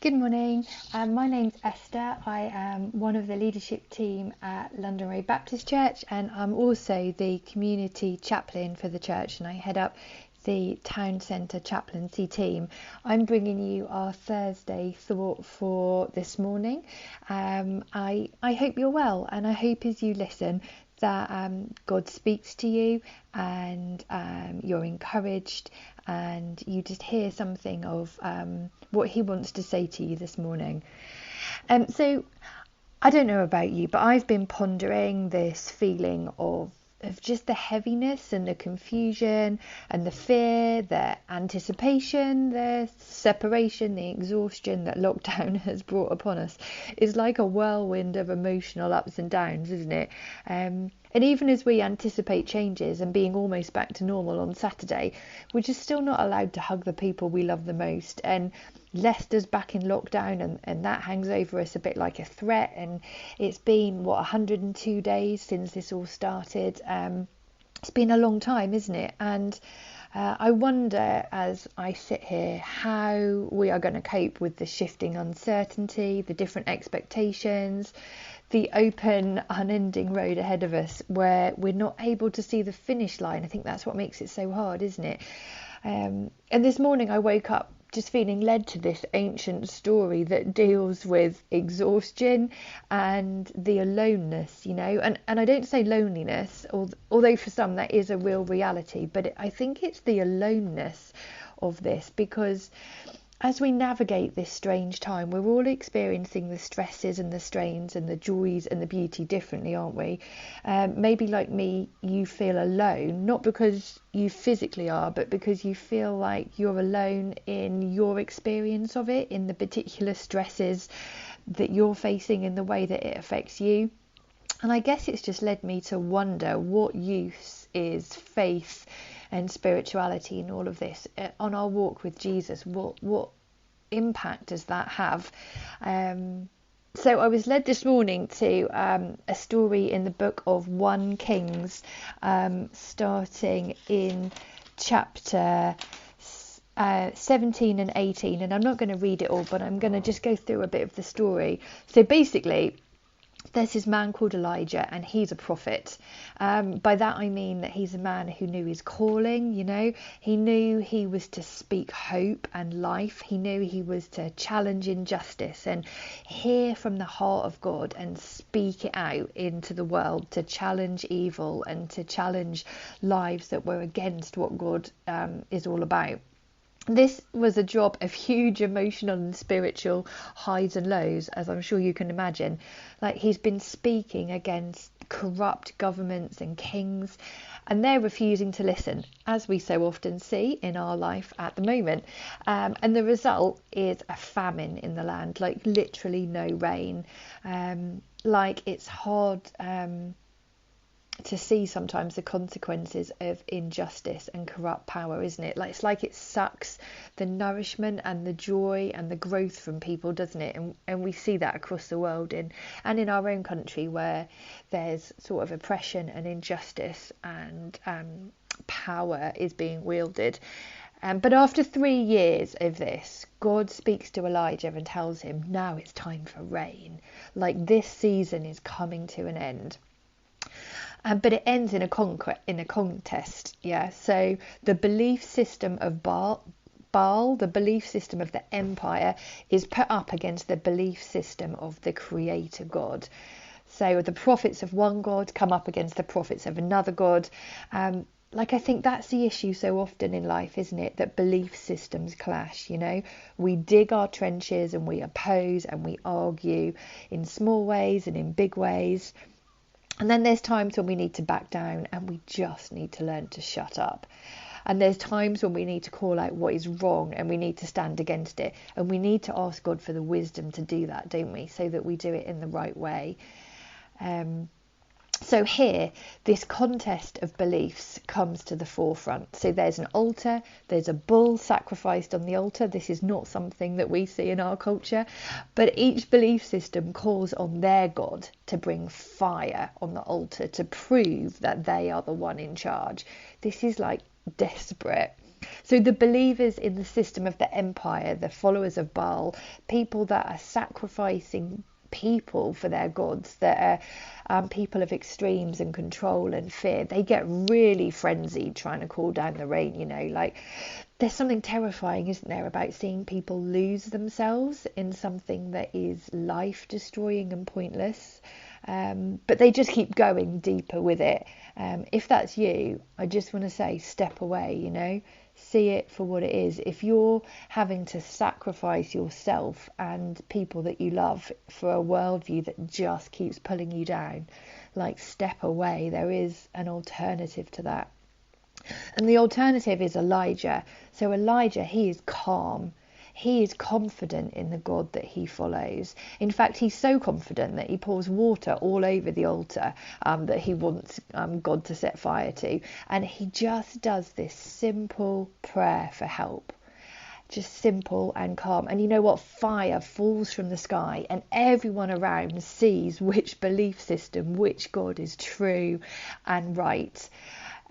Good morning. My name's Esther. I am one of the leadership team at London Road Baptist Church, and I'm also the community chaplain for the church, and I head up the town centre chaplaincy team. I'm bringing you our Thursday thought for this morning. I hope you're well, and I hope as you listen that God speaks to you and you're encouraged and you just hear something of what he wants to say to you this morning. So I don't know about you, but I've been pondering this feeling of just the heaviness and the confusion and the fear, the anticipation, the separation, the exhaustion that lockdown has brought upon us. It's like a whirlwind of emotional ups and downs, isn't it? And even as we anticipate changes and being almost back to normal on Saturday, we're just still not allowed to hug the people we love the most. And Leicester's back in lockdown, and that hangs over us a bit like a threat. And it's been, 102 days since this all started. It's been a long time, isn't it? And I wonder, as I sit here, how we are going to cope with the shifting uncertainty, the different expectations, the open, unending road ahead of us where we're not able to see the finish line. I think that's what makes it so hard, isn't it? And this morning I woke up just feeling led to this ancient story that deals with exhaustion and the aloneness, and I don't say loneliness, although for some that is a real reality, but I think it's the aloneness of this, because as we navigate this strange time, we're all experiencing the stresses and the strains and the joys and the beauty differently, aren't we? Maybe like me, you feel alone, not because you physically are, but because you feel like you're alone in your experience of it, in the particular stresses that you're facing, in the way that it affects you. And I guess it's just led me to wonder, what use is faith and spirituality in all of this on our walk with Jesus? What impact does that have? So I was led this morning to a story in the book of 1 Kings, starting in chapter 17 and 18, and I'm not going to read it all, but I'm going to just go through a bit of the story. So basically, there's this man called Elijah, and he's a prophet. By that I mean that he's a man who knew his calling, He knew he was to speak hope and life. He knew he was to challenge injustice and hear from the heart of God and speak it out into the world, to challenge evil and to challenge lives that were against what God is all about. This was a job of huge emotional and spiritual highs and lows, as I'm sure you can imagine. Like, he's been speaking against corrupt governments and kings, and they're refusing to listen, as we so often see in our life at the moment. And the result is a famine in the land, like literally no rain. Like, it's hard to see sometimes the consequences of injustice and corrupt power, isn't it? Like, it's like it sucks the nourishment and the joy and the growth from people, doesn't it? And we see that across the world and in our own country, where there's sort of oppression and injustice and power is being wielded. But after 3 years of this, God speaks to Elijah and tells him, now it's time for rain. Like, this season is coming to an end. But it ends in a contest, yeah. So the belief system of Baal, the belief system of the empire, is put up against the belief system of the Creator God. So the prophets of one God come up against the prophets of another God. I think that's the issue so often in life, isn't it? That belief systems clash, We dig our trenches and we oppose and we argue in small ways and in big ways. And then there's times when we need to back down and we just need to learn to shut up. And there's times when we need to call out what is wrong and we need to stand against it. And we need to ask God for the wisdom to do that, don't we? So that we do it in the right way. So here, this contest of beliefs comes to the forefront. So there's an altar, there's a bull sacrificed on the altar. This is not something that we see in our culture, but each belief system calls on their God to bring fire on the altar to prove that they are the one in charge. This is like desperate. So the believers in the system of the empire, the followers of Baal, people that are sacrificing people for their gods, that are people of extremes and control and fear, they get really frenzied trying to call down the rain, like there's something terrifying, isn't there, about seeing people lose themselves in something that is life destroying and pointless. But they just keep going deeper with it. If that's you, I just want to say, step away, see it for what it is. If you're having to sacrifice yourself and people that you love for a worldview that just keeps pulling you down, like, step away. There is an alternative to that. And the alternative is Elijah. So Elijah, he is calm. He is confident in the God that he follows. In fact, he's so confident that he pours water all over the altar that he wants God to set fire to. And he just does this simple prayer for help. Just simple and calm. And you know what? Fire falls from the sky and everyone around sees which belief system, which God is true and right.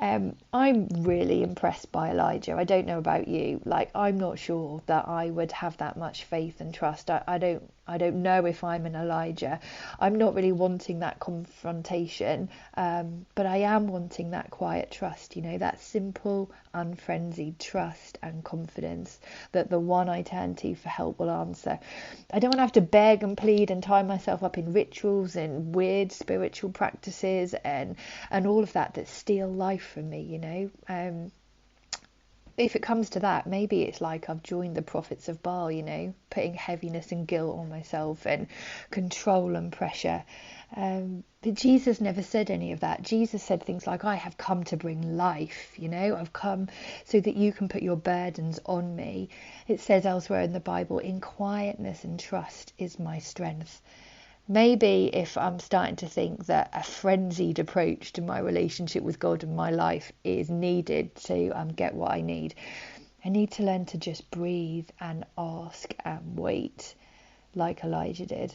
I'm really impressed by Elijah. I don't know about you. Like, I'm not sure that I would have that much faith and trust. I don't know if I'm an Elijah. I'm not really wanting that confrontation, but I am wanting that quiet trust, that simple, unfrenzied trust and confidence that the one I turn to for help will answer. I don't want to have to beg and plead and tie myself up in rituals and weird spiritual practices and all of that steal life from me, If it comes to that, maybe it's like I've joined the prophets of Baal, putting heaviness and guilt on myself and control and pressure. But Jesus never said any of that. Jesus said things like, I have come to bring life, I've come so that you can put your burdens on me. It says elsewhere in the Bible, in quietness and trust is my strength. Maybe if I'm starting to think that a frenzied approach to my relationship with God and my life is needed to get what I need to learn to just breathe and ask and wait like Elijah did.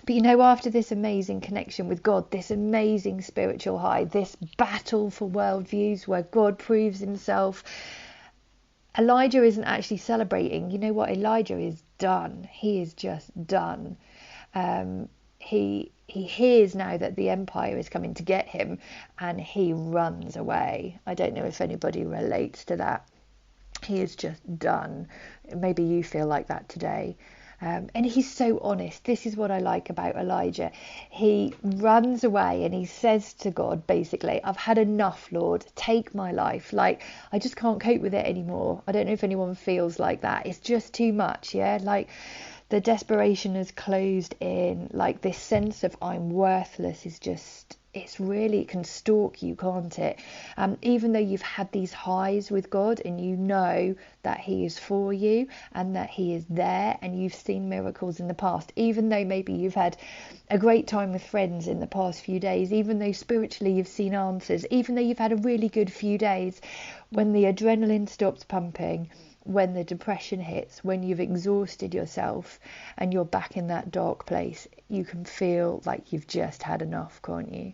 But after this amazing connection with God, this amazing spiritual high, this battle for worldviews where God proves himself, Elijah isn't actually celebrating. You know what? Elijah is done. He is just done. He hears now that the empire is coming to get him and he runs away. I don't know if anybody relates to that. He is just done. Maybe you feel like that today. And he's so honest. This is what I like about Elijah. He runs away and he says to God, basically, I've had enough, Lord. Take my life. Like, I just can't cope with it anymore. I don't know if anyone feels like that. It's just too much, yeah? Like, the desperation has closed in. Like, this sense of I'm worthless is just, it can stalk you, can't it? Even though you've had these highs with God and you know that he is for you and that he is there and you've seen miracles in the past, even though maybe you've had a great time with friends in the past few days, even though spiritually you've seen answers, even though you've had a really good few days, when the adrenaline stops pumping, when the depression hits, when you've exhausted yourself and you're back in that dark place, you can feel like you've just had enough, can't you?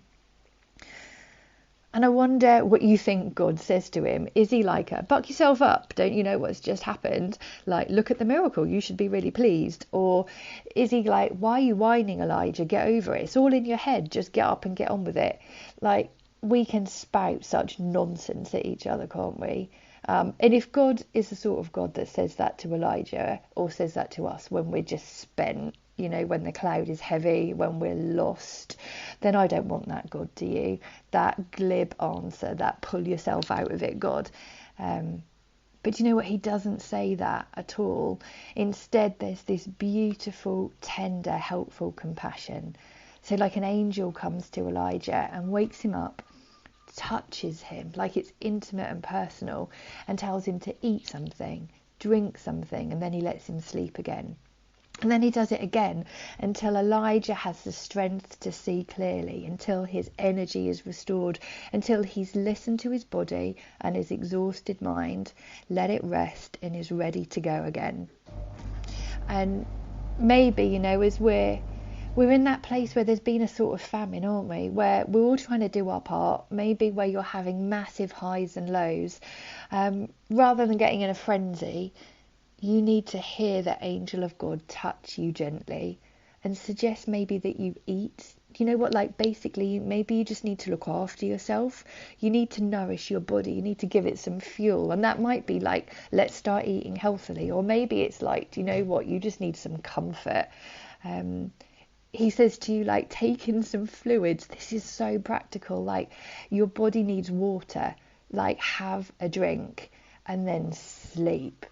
And I wonder what you think God says to him. Is he like, buck yourself up, don't you know what's just happened? Like, look at the miracle, you should be really pleased. Or is he like, why are you whining, Elijah? Get over it. It's all in your head. Just get up and get on with it. Like, we can spout such nonsense at each other, can't we? And if God is the sort of God that says that to Elijah or says that to us when we're just spent, when the cloud is heavy, when we're lost, then I don't want that God, do you? That glib answer, that pull yourself out of it God. But you know what? He doesn't say that at all. Instead, there's this beautiful, tender, helpful compassion. So like an angel comes to Elijah and wakes him up, touches him like it's intimate and personal, and tells him to eat something, drink something, and then he lets him sleep again. And then he does it again until Elijah has the strength to see clearly, until his energy is restored, until he's listened to his body and his exhausted mind, let it rest, and is ready to go again. And maybe, as we're we're in that place where there's been a sort of famine, aren't we? Where we're all trying to do our part, maybe where you're having massive highs and lows. Rather than getting in a frenzy, you need to hear the angel of God touch you gently and suggest maybe that you eat. You know what, like basically maybe you just need to look after yourself. You need to nourish your body. You need to give it some fuel. And that might be like, let's start eating healthily. Or maybe it's like, you know what, you just need some comfort. He says to you, like, take in some fluids. This is so practical. Like, your body needs water. Like, have a drink and then sleep.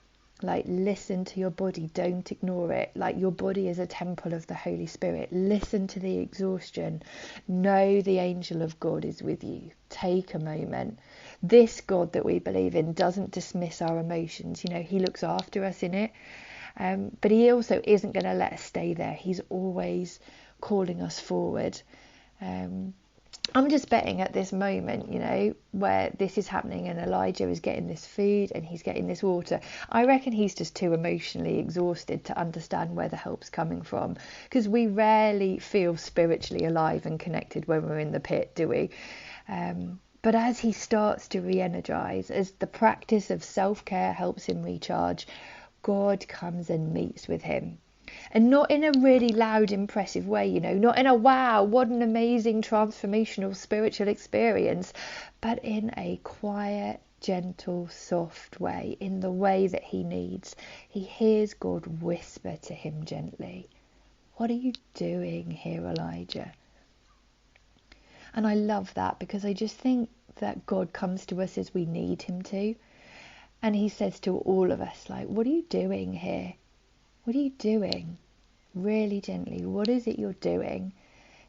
Like, listen to your body. Don't ignore it. Like, your body is a temple of the Holy Spirit. Listen to the exhaustion. Know the angel of God is with you. Take a moment. This God that we believe in doesn't dismiss our emotions. You know, he looks after us in it. But he also isn't going to let us stay there. He's always calling us forward. I'm just betting at this moment, you know, where this is happening and Elijah is getting this food and he's getting this water. I reckon he's just too emotionally exhausted to understand where the help's coming from, because we rarely feel spiritually alive and connected when we're in the pit, do we? But as he starts to re-energize, as the practice of self-care helps him recharge, God comes and meets with him. And not in a really loud, impressive way, you know, not in a wow, what an amazing transformational spiritual experience, but in a quiet, gentle, soft way, in the way that he needs. He hears God whisper to him gently, "What are you doing here, Elijah?" And I love that, because I just think that God comes to us as we need him to. And he says to all of us, like, what are you doing here? What are you doing? Really gently, what is it you're doing?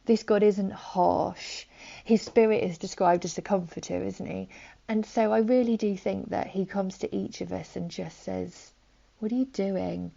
This God isn't harsh. His spirit is described as the comforter, isn't he? And so I really do think that he comes to each of us and just says, what are you doing?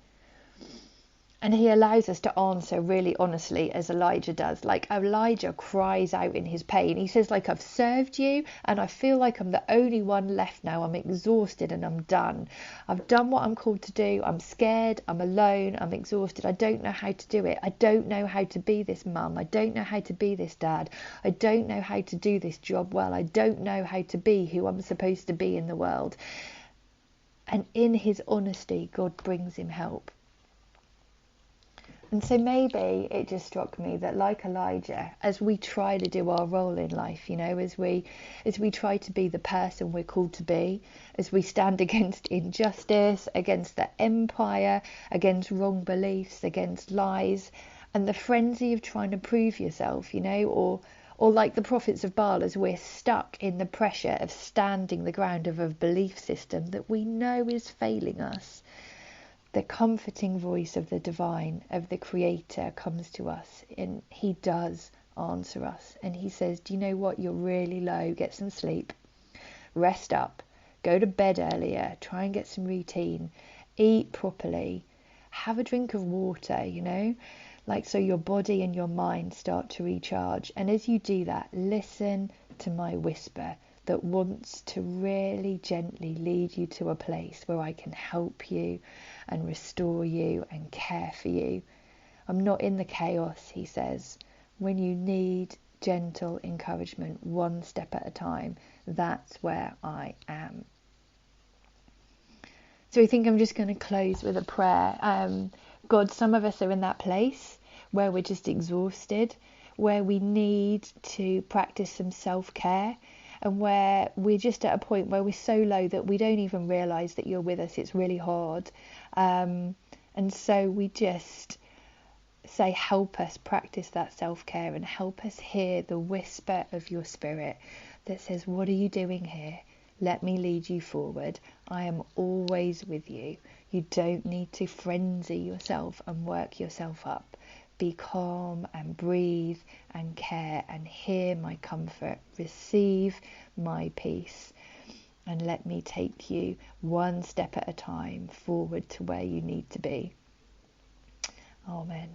And he allows us to answer really honestly, as Elijah does. Like, Elijah cries out in his pain. He says, like, I've served you and I feel like I'm the only one left now. I'm exhausted and I'm done. I've done what I'm called to do. I'm scared. I'm alone. I'm exhausted. I don't know how to do it. I don't know how to be this mum. I don't know how to be this dad. I don't know how to do this job well. I don't know how to be who I'm supposed to be in the world. And in his honesty, God brings him help. And so maybe it just struck me that, like Elijah, as we try to do our role in life, you know, as we try to be the person we're called to be, as we stand against injustice, against the empire, against wrong beliefs, against lies, and the frenzy of trying to prove yourself, you know, or like the prophets of Baal, as we're stuck in the pressure of standing the ground of a belief system that we know is failing us. The comforting voice of the divine, of the creator, comes to us, and he does answer us. And he says, do you know what? You're really low. Get some sleep. Rest up. Go to bed earlier. Try and get some routine. Eat properly. Have a drink of water, you know, like, so your body and your mind start to recharge. And as you do that, listen to my whisper that wants to really gently lead you to a place where I can help you and restore you and care for you. I'm not in the chaos, he says. When you need gentle encouragement, one step at a time, that's where I am. So I think I'm just going to close with a prayer. God, some of us are in that place where we're just exhausted, where we need to practice some self-care, and where we're just at a point where we're so low that we don't even realise that you're with us. It's really hard. And so we just say, help us practice that self-care and help us hear the whisper of your spirit that says, what are you doing here? Let me lead you forward. I am always with you. You don't need to frenzy yourself and work yourself up. Be calm and breathe and care and hear my comfort. Receive my peace. And let me take you one step at a time forward to where you need to be. Amen.